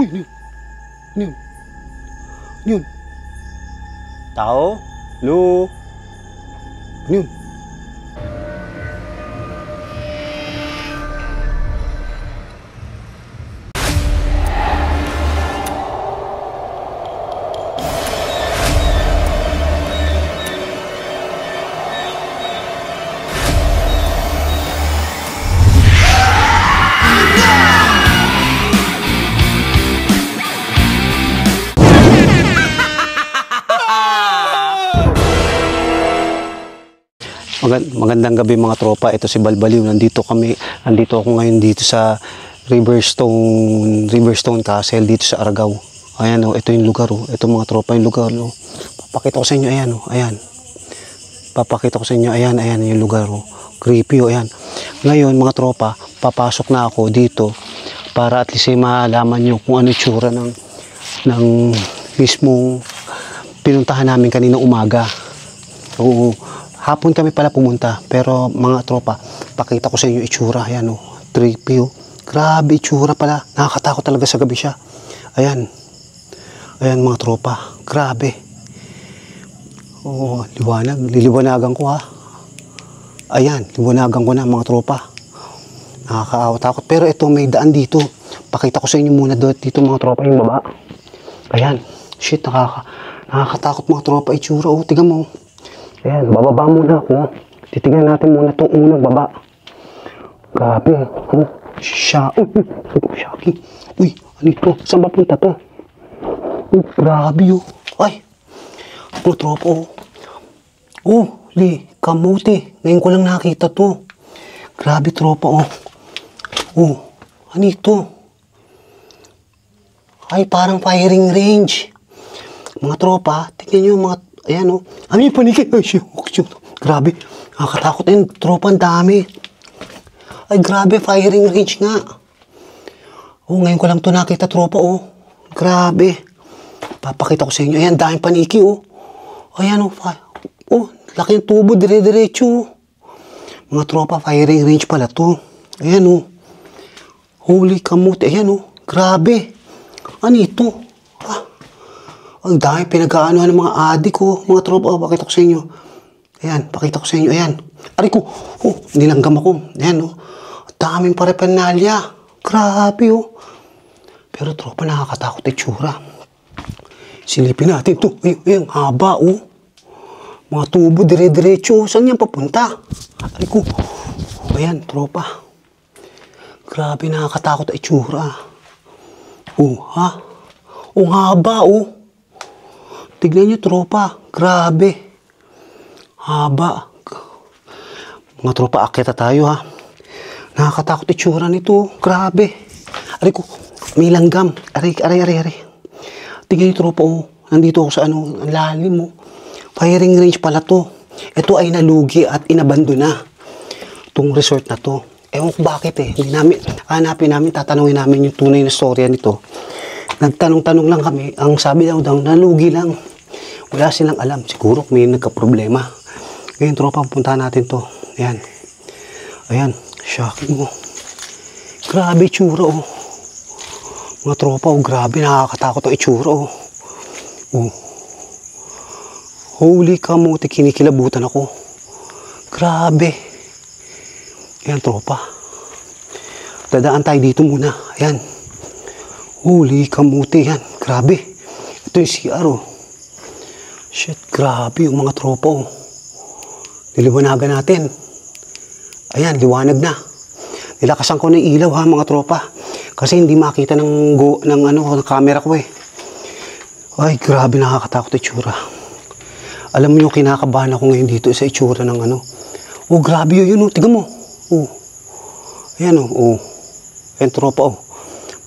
Uy, ano yun? Ano yun? Ano yun? Tao? Lu? Ano yun? Magandang gabi mga tropa. Ito si Balbaliw. Nandito ako ngayon dito sa Riverstone Castle dito sa Argao. Ayan oh, ito yung lugar oh. Ito mga tropa yung lugar oh. Papakita ko sa inyo, ayan oh, ayan. Papakita ko sa inyo, ayan yung lugar oh. Creepy oh, ayan. Ngayon mga tropa, papasok na ako dito para at least malaman nyo kung ano tsura ng mismong pinuntahan namin kanina umaga. Oo. Hapon kami pala pumunta, pero mga tropa, pakita ko sa inyo itsura. Ayan o, trippy o. Grabe itsura pala. Nakakatakot talaga sa gabi siya. Ayan. Ayan mga tropa. Grabe. Oo, liwanag. Liliwanagan ko ha. Ayan, liwanagan ko na mga tropa. Nakakatakot. Pero ito, may daan dito. Pakita ko sa inyo muna dito mga tropa yung baba. Ayan. Shit, nakakatakot mga tropa itsura o. Tingnan mo. Ayan, bababa muna ako. Titignan natin muna itong unang baba. Grabe. Shocking. Uy, ano ito? Saan ba punta to? Uy, grabe oh. Ay, mga tropa oh. Oh, kamote. Ngayon ko lang nakita to. Grabe tropa oh. Oh, ano ito? Ay, parang firing range. Mga tropa, tignan nyo mga... Ayan o. Ano yung paniki? Ay, grabe. Nakakatakot yun. Tropa, ang dami. Ay, grabe. Firing range nga. Oh, ngayon ko lang ito nakita, tropa, oh. Grabe. Papakita ko sa inyo. Ayan, daming paniki, oh. Ayan, oh. Oh, laki yung tubo. Dire-diretso. Mga tropa, firing range pala to. Ayan, oh. Holy kamote. Ayan, oh. Grabe. Ano ito? Ang dami pinag-aanohan ng mga adik ko. Mga tropa, oh, pakita ko sa inyo. Ayan, pakita ko sa inyo. Ayan. Aray ko. Oh, nilanggam ako. Ayan, oh. Daming paraphernalia. Grabe, oh. Pero tropa, nakakatakot itsura. Silipin natin ito. Ayan, haba, oh. Mga tubo, dire-diretso. Saan yan papunta? Aray ko. Ayan, tropa. Grabe, nakakatakot itsura. Oh, ha? Oh, haba, oh. Tignan nyo, tropa. Grabe. Haba. Mga tropa, akita tayo, ha. Nakakatakot itsura nito. Grabe. Aray ko, may langgam. Aray. Tignan nyo, tropa, oh. Nandito ako sa ang lalim, oh. Firing range pala to. Ito ay nalugi at inabando na. Itong resort na to. Ewan ko bakit, eh. Hanapin namin, tatanungin namin yung tunay na storya nito. Nagtanong-tanong lang kami. Ang sabi daw, nalugi lang. Wala silang alam. Siguro may nagka-problema. Ngayon, tropa, puntahan natin to. Ayan. Ayan. Shocking mo. Grabe itsura, oh. Mga tropa, oh. Grabe. Nakakatakot ang itsura, oh. Oh. Holy kamote. Kinikilabutan ako. Grabe. Ayan, tropa. Dadaan tayo dito muna. Ayan. Holy kamote. Ayan. Grabe. Ito yung CR, oh. Shit, grabe yung mga tropa, oh. Niliwanagan natin. Ayan, liwanag na. Nilakasan ko ng ilaw, ha, mga tropa. Kasi hindi makita ng camera ko, eh. Ay, grabe, nakakatakot itsura. Alam mo yung kinakabahan ako ngayon dito sa itsura ng ano. Oh, grabe yun, oh. Tignan mo. Oh. Ayan, oh. Oh. Ayan, tropa, oh.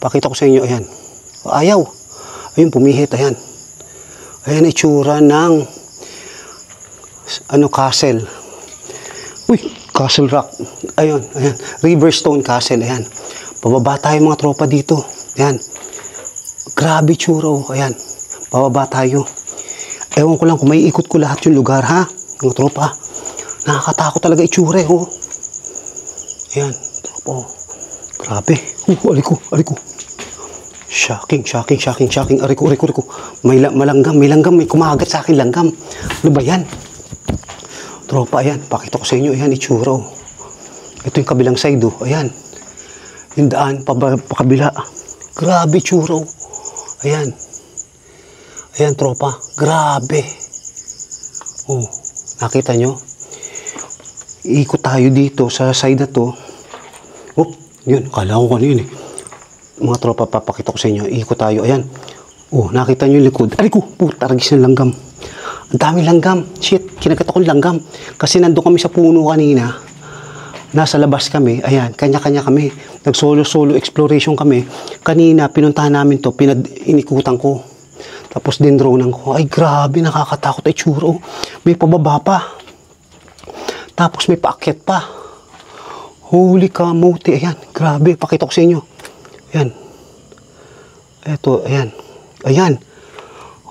Pakita ko sa inyo, ayan. Ayaw. Ayun, pumihit, ayan. Ayan, itsura ng castle. Uy, Castle Rock. Ayun. Riverstone Castle, ayan. Pababa tayo mga tropa dito. Ayan. Grabe itsura, oh. Ayan. Pababa tayo. Ewan ko lang kung may ikot ko lahat yung lugar, ha? Mga tropa. Nakakatakot talaga itsura, oh. Ayan, tropa, oh. Grabe. Aliko. Shocking. Aray ko. May langgam. May kumagat sa akin langgam. Ano ba yan? Tropa, ayan. Pakita ko sa inyo. Ayan, itsura. Oh. Ito yung kabilang side. Oh. Ayan. Yung daan, pakabila. Grabe, itsura. Oh. Ayan. Ayan, tropa. Grabe. Oh, nakita nyo? Ikot tayo dito sa side na to. Oh, yun. Kala ko kanina eh. Mga tropa, papakita ko sa inyo. Ikot tayo. Ayan. Oh, nakita nyo yung likod. Aray ko, puta, ragis ng langgam. Ang dami langgam. Shit, kinagat ako ng langgam. Kasi nandun kami sa puno kanina. Nasa labas kami. Ayan, kanya-kanya kami. Nag-solo exploration kami. Kanina, pinuntahan namin to. Inikutan ko. Tapos din-dronean ko. Ay, grabe, nakakatakot. Ay, tsuro. May pababa pa. Tapos may paakyat pa. Holy kamote. Ayan, grabe. Pakita ko sa inyo. Ayan. Ito, ayan. Ayan.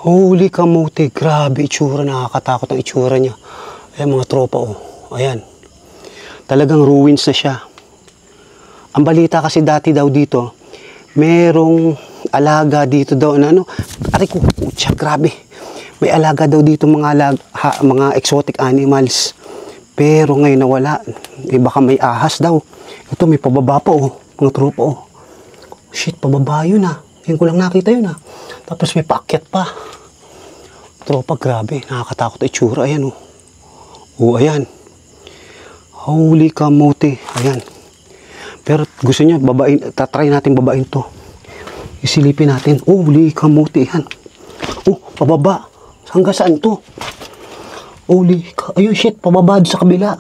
Holy kamote. Grabe, itsura. Nakakatakot ang itsura niya. Ayan, mga tropa, oh. Ayan. Talagang ruins na siya. Ang balita kasi dati daw dito, merong alaga dito daw na ano. Aray ko, putya, grabe. May alaga daw dito mga exotic animals. Pero ngayon nawala. Baka may ahas daw. Ito, may pababa pa, oh. Mga tropa, oh. Shit, pababa yun, ah. Ngayon ko lang nakita yun, ah. Tapos may paakyat pa. Tropa, grabe. Nakakatakot ang itsura. Ayan, oh. Oh, ayan. Holy kamote. Ayan. Pero gusto niya, tatry natin babain to. Isilipin natin. Holy kamote. Ayan. Oh, pababa. Hanggang saan to? Ayun, shit. Pababa sa kabila.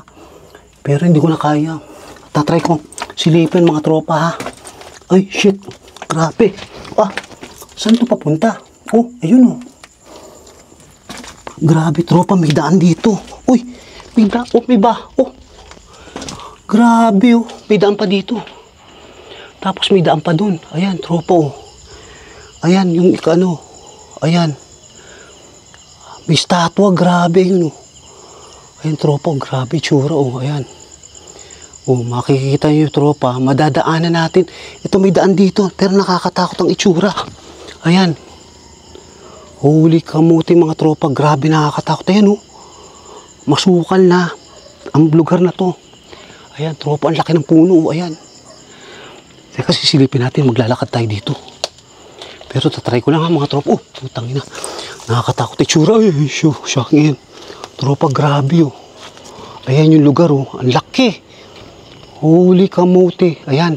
Pero hindi ko na kaya. Tatry ko. Silipin, mga tropa, ha. Ay, shit. Grabe. Ah, saan to papunta? Oh, ayun, oh. Grabe, tropa. May daan dito. Uy, may daan. Oh, may ba. Oh. Grabe, oh. May daan pa dito. Tapos may daan pa dun. Ayan, tropa, oh. Ayan, yung ano. Ayan. May statwa. Grabe, yun, oh. Ayan, tropa. Grabe, tsura, oh. Ayan. Oh, makikita nyo yung tropa. Madadaanan natin. Ito, may daan dito. Pero nakakatakot ang itsura. Ayan. Holy kamuti, mga tropa. Grabe, nakakatakot. Ayan, oh. Masukal na ang lugar na to. Ayan, tropa, ang laki ng puno. Ayan. Teka, sisilipin natin. Maglalakad tayo dito. Pero tatry ko lang, ha, mga tropa. Oh, putang ina. Nakakatakot itsura. Ay, shocking yan. Tropa, grabe, oh. Ayan yung lugar, oh. Ang laki. Holy kamote. Ayan.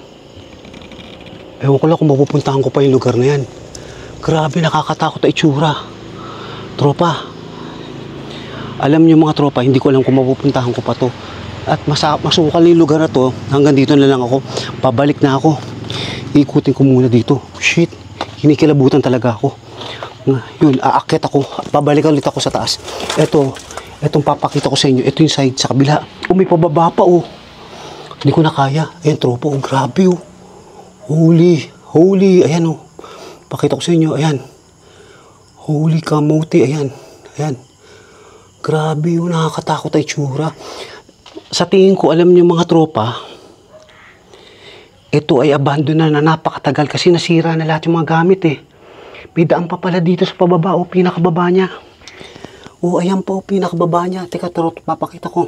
Ewan ko lang kung mapupuntahan ko pa yung lugar na yan. Grabe, nakakatakot na itsura. Tropa. Alam nyo, mga tropa, hindi ko alam kung mapupuntahan ko pa to. At masukal yung lugar na to. Hanggang dito na lang ako. Pabalik na ako. Ikutin ko muna dito. Shit. Hinikilabutan talaga ako. Yun, aakyat ako. Pabalik ulit ako sa taas. Etong papakita ko sa inyo. Ito yung side sa kabila. Oh, may pababa pa, oh. Hindi ko na kaya. Ayan, tropa, oh. Grabe, oh. Holy. Ayan, oh. Pakita ko sa inyo. Ayan. Holy kamote. Ayan. Grabe, oh. Nakakatakot ay tsura. Sa tingin ko, alam niyo, mga tropa, ito ay abandon na napakatagal kasi nasira na lahat yung mga gamit, eh. May daan pa pala dito sa pababa, o pinakababa niya. O, ayan po, pinakababa niya. Teka, papakita ko.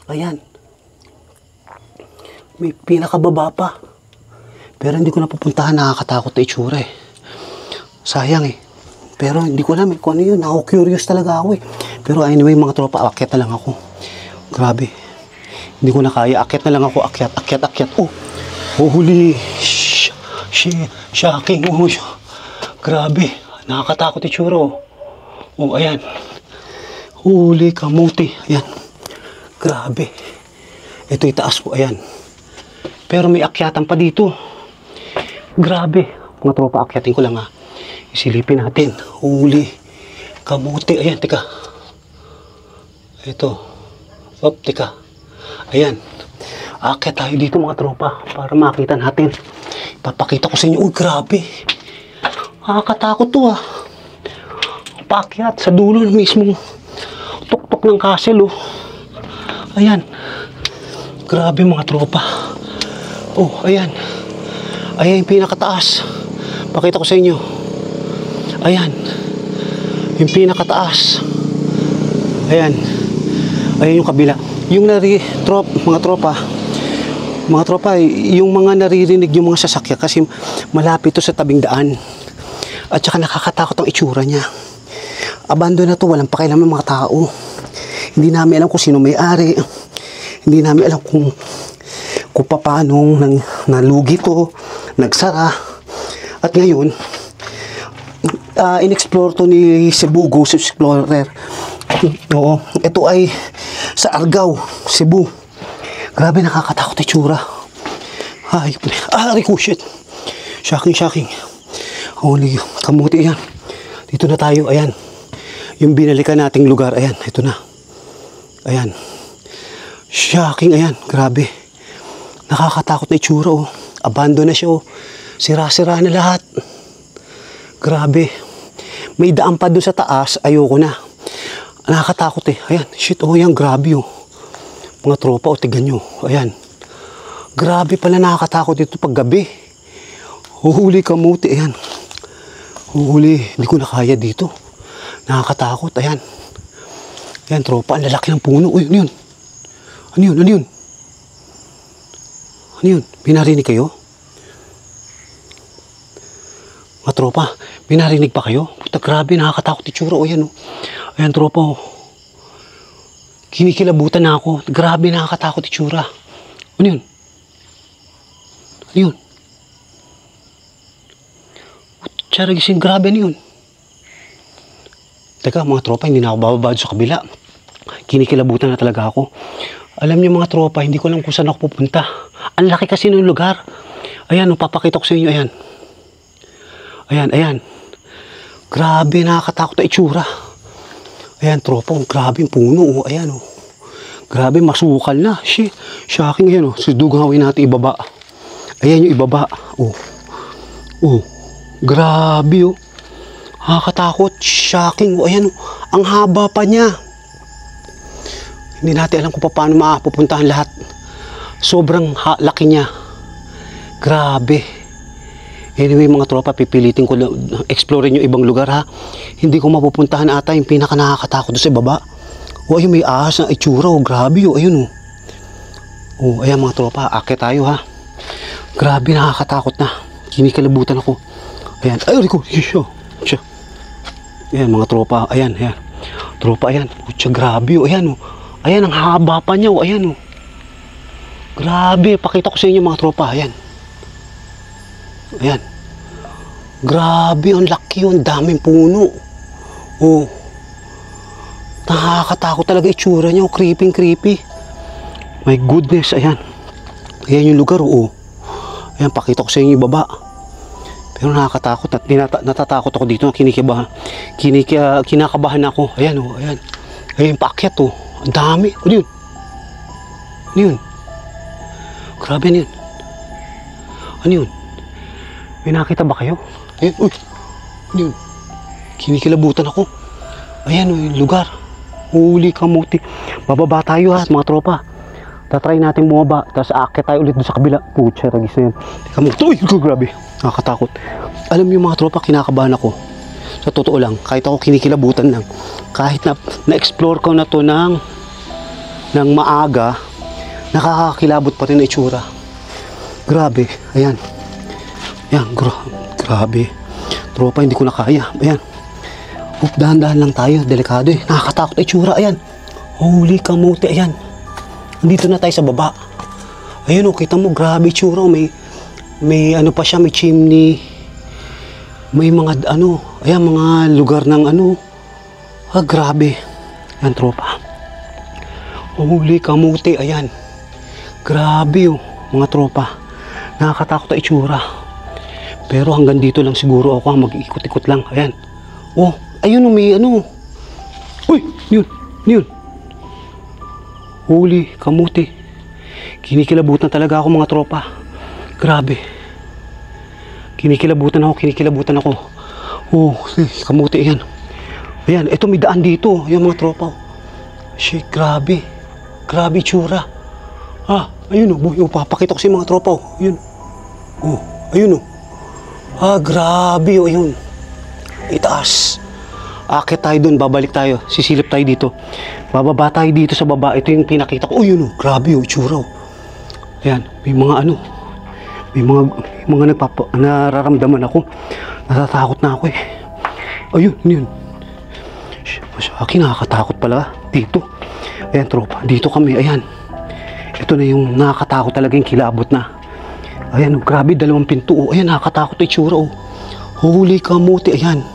Ayan. May pinakababa pa. Pero hindi ko napupuntahan, nakakatakot na itsura, eh. Sayang, eh. Pero hindi ko alam, eh, kung ano yun. Curious talaga ako, eh. Pero anyway, mga tropa, akyat na lang ako. Grabe. Hindi ko na kaya. Akyat na lang ako. Akyat. Oh. Holy. Shocking. Oh. Grabe. Nakakatakot itsura, oh. Oh, ayan. Holy kamote. Ayan. Grabe. Ito itaas po. Ayan. Pero may akyatan pa dito. Grabe. Mga tropa, akyatin ko lang, ha. Isilipin natin. Holy kamote. Ayan, teka. Ito. Teka. Ayan. Aakyat tayo dito, mga tropa, para makita natin. Papakita ko sa inyo. Uy, grabe. Nakakatakot to, ah. Paakyat sa dulo mismo. Tuktok ng castle, oh. Ayan. Grabe, mga tropa. Oh, ayan. Ayan yung pinakataas. Pakita ko sa inyo. Ayan. Yung pinakataas. Ayan. Ayan yung kabila. Yung mga tropa, yung mga naririnig yung mga sasakyan kasi malapit to sa tabing daan. At saka nakakatakot ang itsura niya. Abandon na to, walang pakialam ng mga tao. Hindi namin alam kung sino may-ari. Hindi namin alam kung paano nalugi to, nagsara. At ngayon, in-explore to ni Cebu Ghost Explorer. Oo, ito ay sa Argao, Cebu. Grabe, nakakatakot itsura. Ay, Rico, shit. Shocking. Holy, kamuti yan. Dito na tayo, ayan. Yung binalikan nating lugar, ayan, ito na. Ayan. Shocking, ayan, grabe. Nakakatakot na itsura, oh. Abandon na siya, oh. Sira-sira na lahat. Grabe. May daan pa doon sa taas, ayoko na. Nakakatakot eh. Ayan, shit, oh, yan, grabe, oh. Mga tropa, oh, tignan nyo. Ayan. Grabe pala nakakatakot dito pag gabi. Huhuli kamuti, ayan. Huhuli, hindi ko na kaya dito. Nakakatakot, ayan. Ayan, tropa, ang lalaki ng puno. Uy, ano yun? Ano yun? Ano yun? Ano yun? Binarinig kayo? Mga tropa, binarinig pa kayo? Puta, grabe, nakakatakot itsura. O, yan, o. Ayan, tropa, o. Kinikilabutan na ako. Grabe, nakakatakot itsura. Ano yun? Ano yun? Puta, gising, grabe, ano yun? Teka, mga tropa, hindi na ako bababad sa kabila. Kinikilabutan na talaga ako. Alam niyo mga tropa, hindi ko alam kung saan ako pupunta. Ang laki kasi ng lugar. Ayan, papakita ko sa inyo, ayan. Ayan. Grabe, nakakatakot na itsura. Ayan, tropa, grabe yung puno, oh. Ayan, oh. Grabe, masukal na. Shit, shocking, ayan, oh. Sidugawin natin ibaba. Ayan yung ibaba, oh. Oh, grabe, oh. Nakakatakot, shocking, oh. Ayan, oh. Ang haba pa niya. Hindi natin alam kung paano mapupuntahan lahat. Sobrang laki niya. Grabe. Anyway mga tropa, pipilitin ko explorein yung ibang lugar ha. Hindi ko mapupuntahan ata yung pinaka nakakatakot doon sa baba. O ayun, may ahas na itsura. O grabe o, ayun o. O ayan mga tropa, akit tayo ha. Grabe, nakakatakot na. Kinikalabutan ako. Ayan, ay Rico, siya. Ayan mga tropa, ayan. Tropa, ayan. Pucha, grabe o, ayan o. Ayan, ang haba pa niya o, ayan o. Grabe, pakita ko sa inyo mga tropa, ayan. Ayan. Grabe, ang laki yun. Daming puno. Oh. Nakakatakot talaga itsura niya. Creepy. My goodness, ayan. Ayan yung lugar, oh. Ayan, pakita ko sa inyo yung baba. Pero nakakatakot at natatakot ako dito. Kinakabahan ako. Ayan, oh. Ayan. Ayan, paakyat, oh. Ang dami. Ano yun? Ano yun? Grabe, ano yun? Ano yun? May nakita ba kayo? Ayan, uy. Ano yun? Kinikilabutan ako. Ayan, uy, lugar. Huli kamuti. Bababa tayo ha, mga tropa. Tatry natin bumaba. Tapos aakyat tayo ulit doon sa kabila. Pucha, tagis na yan. Kamuti. Uy, grabe. Nakakatakot. Alam niyo mga tropa, kinakabahan ako. Sa totoo lang, kahit ako kinikilabutan lang. Kahit na-explore ko na to ng maaga, nakakakilabot pa rin na itsura. Grabe. Ayan. Ayan, grabe. Tropa, hindi ko na kaya. Ayan. Dahan-dahan lang tayo. Delikado eh. Nakakatakot ay tsura. Ayan. Holy kamote. Ayan. Nandito na tayo sa baba. Ayan o, kita mo. Grabe tsura. May ano pa siya. May chimney. May mga ano. Ayan, mga lugar ng ano. Grabe. Ayan, tropa. Holy kamote. Ayan. Grabe o, mga tropa. Nakakatakot ay tsura. Pero hanggang dito lang siguro ako, mag-ikot-ikot lang. Ayan. Oh, ayun, may ano. Uy, yun. Holy kamuti. Kinikilabutan talaga ako mga tropa. Grabe. Kinikilabutan ako. Oh, kamuti, ayan. Ayan, ito may daan dito. Ayan mga tropa. Shit, grabe. Grabe tsura. Ayun oh, papakita ko sa mga tropa. Ayun. Oh, Ayun, oh. Grabe, oh. Ayun. Itaas. Akit tayo dun, babalik tayo. Sisilip tayo dito. Bababa tayo dito sa baba. Ito yung pinakita ko. Oh, yun, oh. Grabe, oh. Itsura, oh. Ayan. May mga ano. May mga nararamdaman ako. Natatakot na ako, eh. Ayun, yun. Sa akin, nakakatakot pala. Dito. Ayan, tropa. Dito kami. Ayan. Ito na yung nakakatakot talaga yung kilabot na. Ayan, oh. Grabe. 2 pinto, oh. Ayan, nakakatakot yung itsura, oh. Holy kamote. Ayan.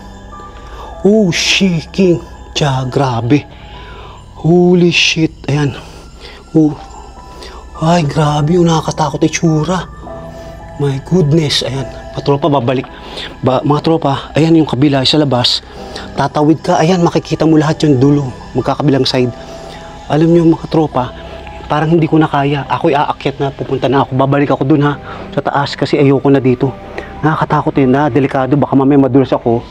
Oh, shaking. Grabe. Holy shit. Ayan. Oh. Ay, grabe. Nakakatakot yung tsura. My goodness. Ayan. Patropa, babalik. Mga tropa, ayan yung kabila sa labas. Tatawid ka. Ayan, makikita mo lahat yung dulo. Magkakabilang side. Alam nyo mga tropa, parang hindi ko na kaya. Ako'y aakyat na. Pupunta na ako. Babalik ako dun ha. Sa taas kasi ayoko na dito. Nakakatakot yun na. Delikado. Baka mamaya madulas ako.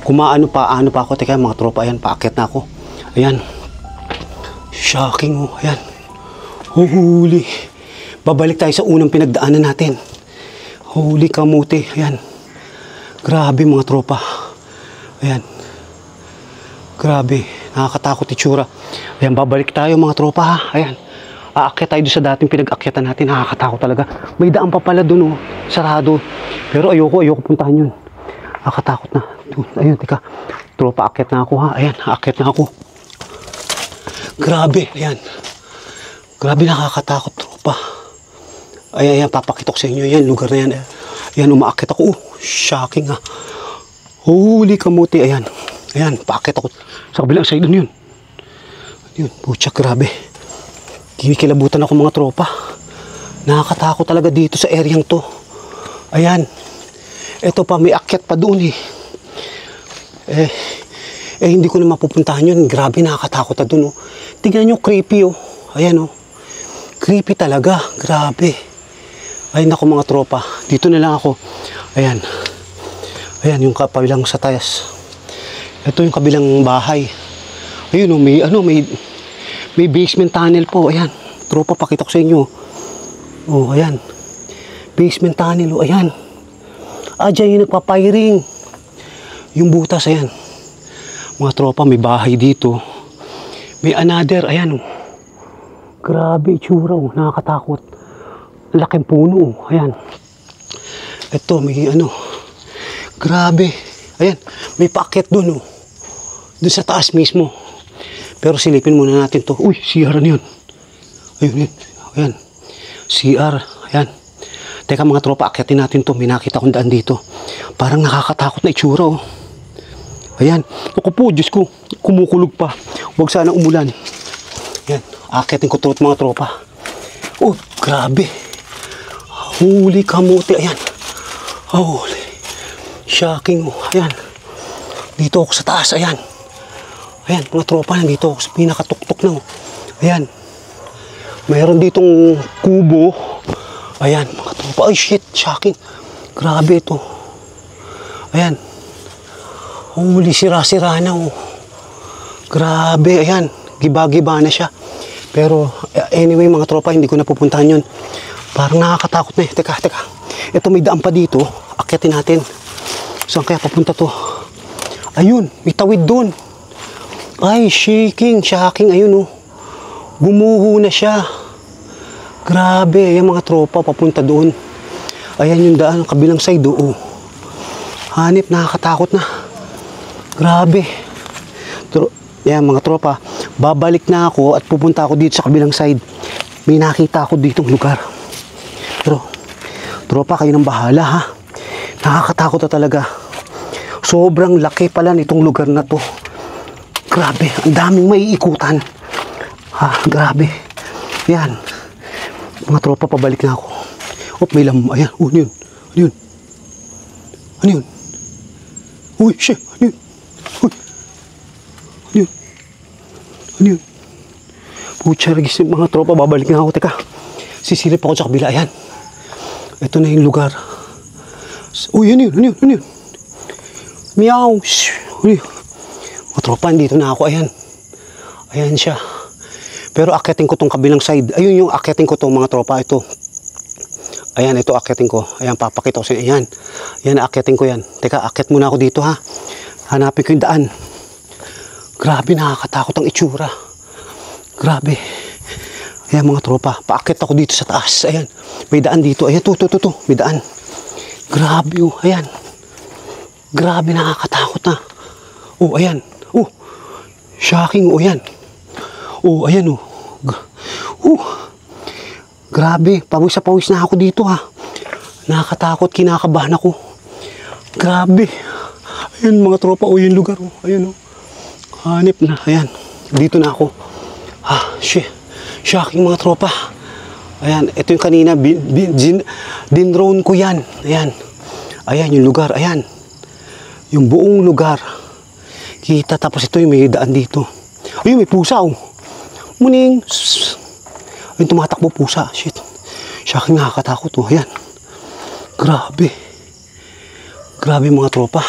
Kumaano pa ako. Teka mga tropa, ayan, paakyat na ako. Ayan. Shocking, oh. Ayan. Holy. Babalik tayo sa unang pinagdaanan natin. Holy kamote. Ayan. Grabe mga tropa. Ayan. Grabe. Nakakatakot itsura. Ayan, babalik tayo mga tropa ha. Ayan. Aakyat tayo sa dating pinag-akyatan natin. Nakakatakot talaga. May daan pa pala dun, oh. Sarado. Pero ayoko puntahan yun. Nakakatakot na. Ayun, teka. Tropa, akyat na ako ha. Ayan, akyat na ako. Grabe, ayan. Grabe, nakakatakot, tropa. Ayan, papakita ko sa inyo. Ayan, lugar na yan. Ayan, umaakyat ako. Shocking ha. Holy kamote, ayan. Ayan, paakyat ako. Sa kabilang side, yun. Yun, pucha, grabe. Kinikilabutan ako mga tropa. Nakakatakot talaga dito sa areang to. Ayan. Ito pa, may akyat pa doon eh. Hindi ko na mapupuntahan yun. Grabe, nakakatakot na doon, oh. Tingnan nyo, creepy, oh. Ayan, oh. Creepy talaga. Grabe. Ayun ako mga tropa. Dito na lang ako. Ayan. Ayan, yung kabilang sa tayas. Ito yung kabilang bahay. Ayun, oh. May basement tunnel po. Ayan. Tropa, pakita ko sa inyo. Oh, ayan. Basement tunnel, oh. Ayan. Diyan yung nagpapiring. Yung butas, ayan. Mga tropa, may bahay dito. May another, ayan. Grabe, itsura, oh. Nakakatakot. Laking puno, oh. Ayan. Ito, may ano. Grabe. Ayan, may paakyat dun, oh. Dun sa taas mismo. Pero silipin muna natin to. Uy, CR na yun. Ayun, yun. Ayan. CR, ayan. Teka mga tropa, akyatin natin to. May nakita kong daan dito. Parang nakakatakot na itsura, oh. Ayan. Ako po, Diyos ko. Kumukulog pa. Huwag sana umulan. Ayan. Akyatin ko to mga tropa. Oh, grabe. Holy kamote. Ayan. Holy. Shocking, oh. Ayan. Dito ako sa taas. Ayan. Ayan, mga tropa. Nandito ako sa pinakatuktok na, oh. Ayan. Mayroon ditong kubo. Ayan, mga tropa. Ay, shit. Shocking. Grabe ito. Ayan. Holy, sira-sira na, oh. Grabe. Ayan. Giba-giba na siya. Pero, anyway, mga tropa, hindi ko napupuntahan yun. Parang nakakatakot na, eh. Teka. Ito, may daan pa dito. Akyatin natin. Saan kaya papunta to? Ayun, may tawid doon. Ay, shocking. Ayun, oh. Gumuho na siya. Grabe, ayan mga tropa, papunta doon. Ayan yung daan, kabilang side, oh. Hanip, nakakatakot na. Grabe. Ayan mga tropa, babalik na ako at pupunta ako dito sa kabilang side. May nakita ako ditong lugar. Pero, tropa, kayo nang bahala ha. Nakakatakot na talaga. Sobrang laki pala nitong lugar na to. Grabe, ang daming maiikutan. Grabe. Yan. Mga tropa, pabalik na ako. Oh, may lam. Ayan. Oh, ano yun? Ano yun? Ano yun? Uy, shit. Ano yun? Uy. Ano yun? Ano yun? Pucha, regis. Mga tropa, babalik na ako. Teka. Sisilip ako sa kabila. Ayan. Ito na yung lugar. Uy, ano yun? Ano yun? Ano yun? Meow. Uy. Mga tropa, dito na ako. Ayan. Ayan siya. Pero akyatin ko tong kabilang side. Ayun yung akyatin ko tong mga tropa. Ito. Ayan, ito akyatin ko. Ayan, papakita ko sa inyo. Ayan. Ayan, akyatin ko yan. Teka, akyat muna ako dito ha. Hanapin ko yung daan. Grabe, nakakatakot ang itsura. Grabe. Ayan mga tropa, paakyat ako dito sa taas. Ayan, may daan dito. Ayan, to. May daan. Grabe oh, ayan. Grabe, nakakatakot na. Oh, ayan. Oh, shocking oh, ayan. Oh, ayan oh. Grabe, pawis na ako dito ha. Nakakatakot, kinakabahan ako. Grabe. Ayun mga tropa, oh yung lugar oh. Ayun oh. Hanip na, ayan. Dito na ako. Shit. Shocking mga tropa. Ayan, ito yung kanina, dinrone ko yan. Ayan. Ayan yung lugar, ayan. Yung buong lugar. Kita, tapos ito yung may daan dito. Ayun, may pusa oh. Muning. Ayun, tumatakbo pusa. Shit. Shocking, nakakatakot oh. Ayan. Grabe. Grabe mga tropa.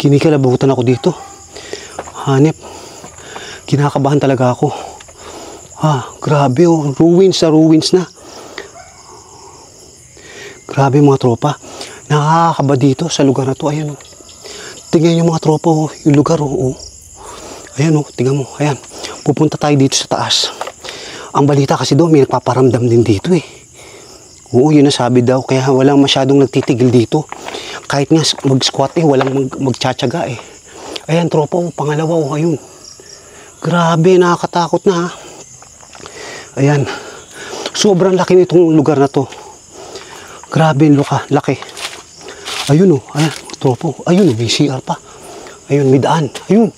Kinikalabutan ako dito. Hanip. Kinakabahan talaga ako. Grabe oh. Ruins na. Grabe mga tropa. Nakakaba dito sa lugar na to. Ayan oh. Tingnan yung mga tropa oh. Yung lugar oh. Ayan oh. Tingnan mo. Ayan. Pupunta tayo dito sa taas. Ang balita kasi daw may nagpaparamdam din dito eh. Oo, yun nasabi daw. Kaya walang masyadong nagtitigil dito. Kahit nga mag-squat eh, walang magtsatsaga eh. Ayan, tropa oh, pangalawa oh, ayun. Grabe, nakakatakot na ha. Ayan. Sobrang laki nitong lugar na to. Grabe, laki. Ayun oh, ayan, tropa oh. Ayun oh, VCR pa. Ayun, may daan. Ayun.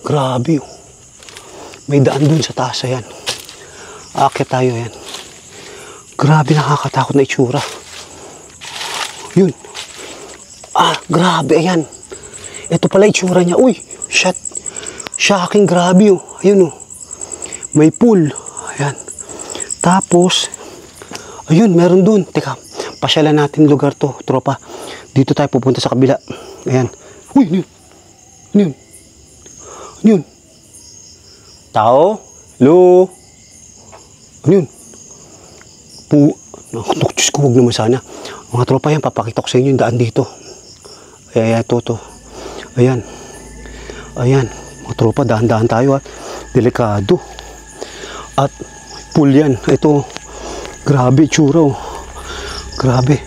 Grabe oh. May daan dun sa taas, ayan. Aakyat tayo, ayan. Grabe, nakakatakot na itsura. Yun. Grabe, ayan. Ito pala itsura niya. Uy, shit. Shocking, grabe oh. Ayun oh. May pool. Ayan. Tapos, ayun, meron dun. Teka, pasyalan natin lugar to, tropa. Dito tayo pupunta sa kabila. Ayan. Uy, yun. Yun. Tao? Hello? Ano yun? Diyos ko, huwag naman sana. Mga tropa yan, papakita ko sa inyo yung daan dito. Ayan, ito. Ayan. Mga tropa, dahan-dahan tayo ha. Delikado. At pool yan. Ito. Grabe, tsura oh. Grabe.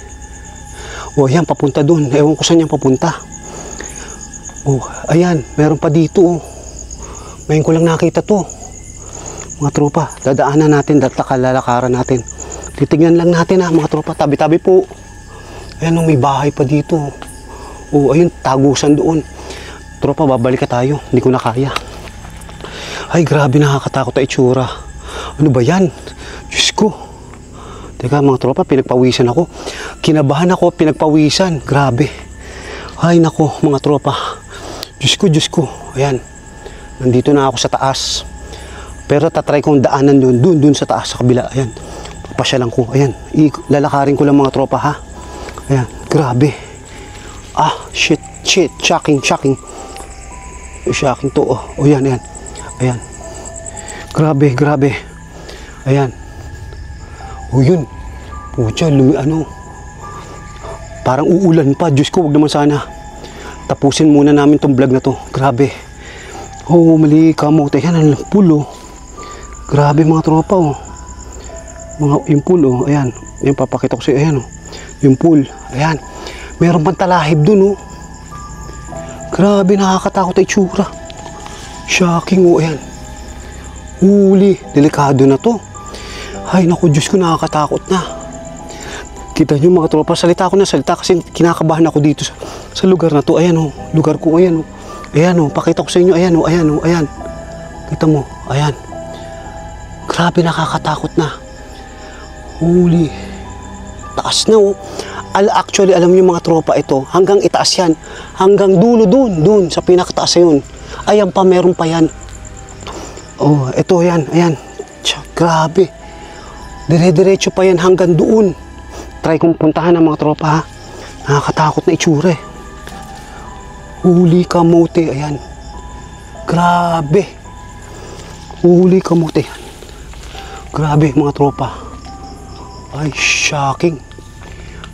Ayan, papunta dun. Ewan ko saan yan papunta. Ayan, meron pa dito oh. Ngayon ko lang nakita to. Mga tropa, dadaanan natin, lalakaran natin. Titignan lang natin ha, mga tropa, tabi-tabi po. Ayan, may bahay pa dito. Ayun, tagusan doon. Tropa, babalik tayo. Hindi ko na kaya. Ay, grabe, nakakatakot na itsura. Ano ba yan? Diyos ko. Teka, mga tropa, pinagpawisan ako. Kinabahan ako, pinagpawisan. Grabe. Ay, nako, mga tropa. Diyos ko. Ayan. Nandito na ako sa taas. Pero tatry kong daanan dun sa taas, sa kabila. Ayan. Papasyalan ko. Ayan. Lalakarin ko lang mga tropa ha. Ayan. Grabe. Shit. Shocking. Shocking to. Ayan. Ayan. Grabe. Ayan. Yun. Pucha, parang uulan pa. Diyos ko, wag naman sana. Tapusin muna namin tong vlog na to. Grabe. Mali kamot. Ayan, ang pool Grabe mga tropa yung pool ayan. Ayan, papakita ko sa iyo. Ayan yung pool. Ayan. Meron pang talahib dun Grabe, nakakatakot na itsura. Shocking ayan. Huli, delikado na to. Ay naku, Diyos ko, nakakatakot na. Kita nyo mga tropa, salita kasi kinakabahan ako dito sa lugar na to. Ayan lugar ko, ayan Ayan pakita ko sa inyo, ayan. Kita mo, ayan. Grabe, nakakatakot na. Huli. Taas na Actually, alam niyo mga tropa, ito, hanggang itaas yan. Hanggang dulo dun, sa pinakataas na yun. Ayan pa, meron pa yan. Ito, ayan. Grabe. Dire-diretso pa yan hanggang doon. Try kong puntahan ng mga tropa ha. Nakakatakot na itsura Huli kamote, ayan. Grabe. Huli kamote. Grabe mga tropa. Ay, shocking.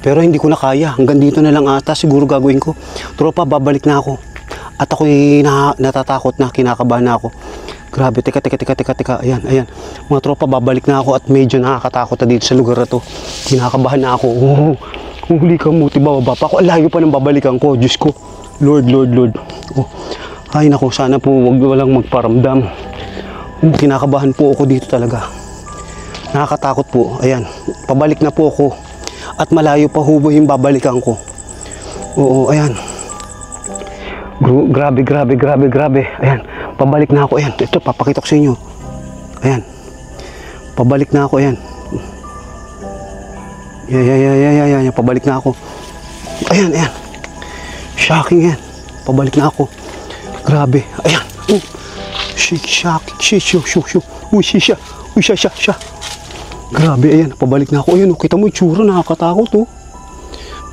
Pero hindi ko na kaya. Hanggang dito na lang ata siguro gagawin ko. Tropa, babalik na ako. At ako'y natatakot na, kinakabahan na ako. Grabe, teka. Ayan. Mga tropa, babalik na ako at medyo nakakatakot na dito sa lugar na to. Kinakabahan na ako. Huli ka mo, bababa pa ako. Layo pa ng babalikan ko. Diyos ko. Lord. Oh. Ay, naku, sana po walang magparamdam. Kinakabahan po ako dito talaga. Nakakatakot po. Ayan, pabalik na po ako. At malayo pa hubo yung babalikan ko. Oo, ayan. Grabe. Ayan, pabalik na ako. Ayan, ito, papakita ko sa inyo. Ayan. Pabalik na ako, ayan. Ayan, pabalik na ako. Ayan. Shocking yan. Pabalik na ako. Grabe. Ayan. Shoo. Uy, siya. Grabe, ayan. Pabalik na ako. Ayan, kita mo yung tsura. Nakakatakot, oh.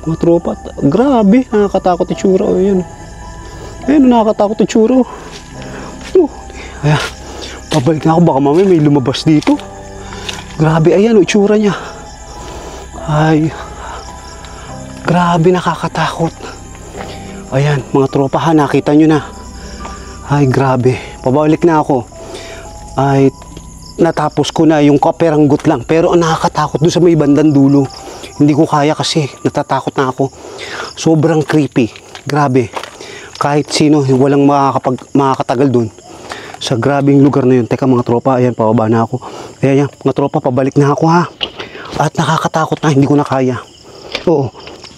Mga tropa. Grabe. Nakakatakot yung tsura. Ayan. Ayan, nakakatakot yung tsura. Ayan. Pabalik na ako. Baka mamaya may lumabas dito. Grabe, ayan, yung tsura niya. Ay. Grabe, nakakatakot. Ayan, mga tropa ha. Nakita nyo na. Ay, grabe. Pabalik na ako. Ay, natapos ko na yung kaperanggot lang. Pero ang nakakatakot doon sa may bandang dulo. Hindi ko kaya kasi natatakot na ako. Sobrang creepy. Grabe. Kahit sino, walang makakatagal doon. Sa grabing lugar na yun. Teka mga tropa, ayan, pababa na ako. Ayan, mga tropa, pabalik na ako ha. At nakakatakot na, hindi ko na kaya. Oo.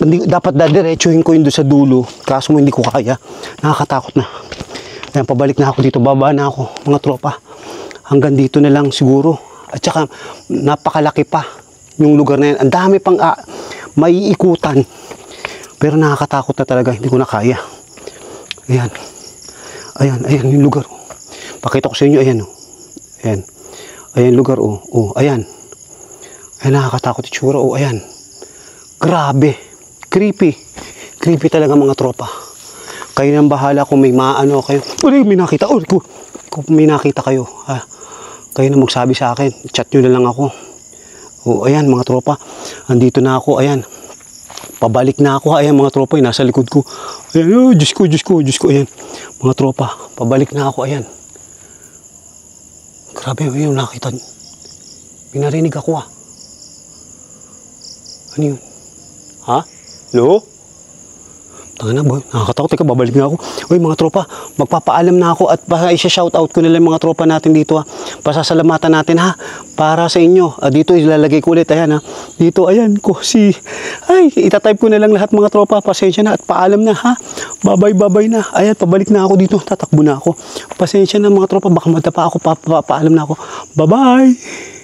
Dapat dadiretsuhin ko yun doon sa dulo. Kaso mo hindi ko kaya. Nakakatakot na. Ayan, pabalik na ako dito. Baba na ako, mga tropa. Hanggang dito na lang siguro. At saka, napakalaki pa yung lugar na yan. Ang dami pang maiikutan. Pero nakakatakot na talaga. Hindi ko na kaya. Ayan. Ayan yung lugar. Pakita ko sa inyo. Ayan. Ayan lugar. Ayan. Ayan, nakakatakot yung tsura. Ayan. Grabe. Creepy talaga mga tropa. Kayo nang bahala kung may maano kayo. May nakita. Kung may nakita kayo. Kayo na magsabi sa akin. Chat nyo na lang ako. Ayan mga tropa. Andito na ako. Ayan. Pabalik na ako. Ayan mga tropa. Nasa likod ko. Ayan. Diyos ko. Ayan. Mga tropa. Pabalik na ako. Ayan. Grabe. Ayan. Nakita. Pinarinig ako Ano yun? Ha? Hello? Tanga na boy, nakakatakot. Teka, babalik na ako. Uy mga tropa, magpapaalam na ako at isa-shoutout ko nila mga tropa natin dito ha. Pasasalamatan natin ha, para sa inyo. Dito ilalagay ko ulit, ayan ha. Dito, ayan ko si... Ay, itatype ko na lang lahat mga tropa. Pasensya na at paalam na ha. Babay na. Ayan, pabalik na ako dito. Tatakbo na ako. Pasensya na mga tropa, baka madapa ako. Paalam na ako. Bye-bye!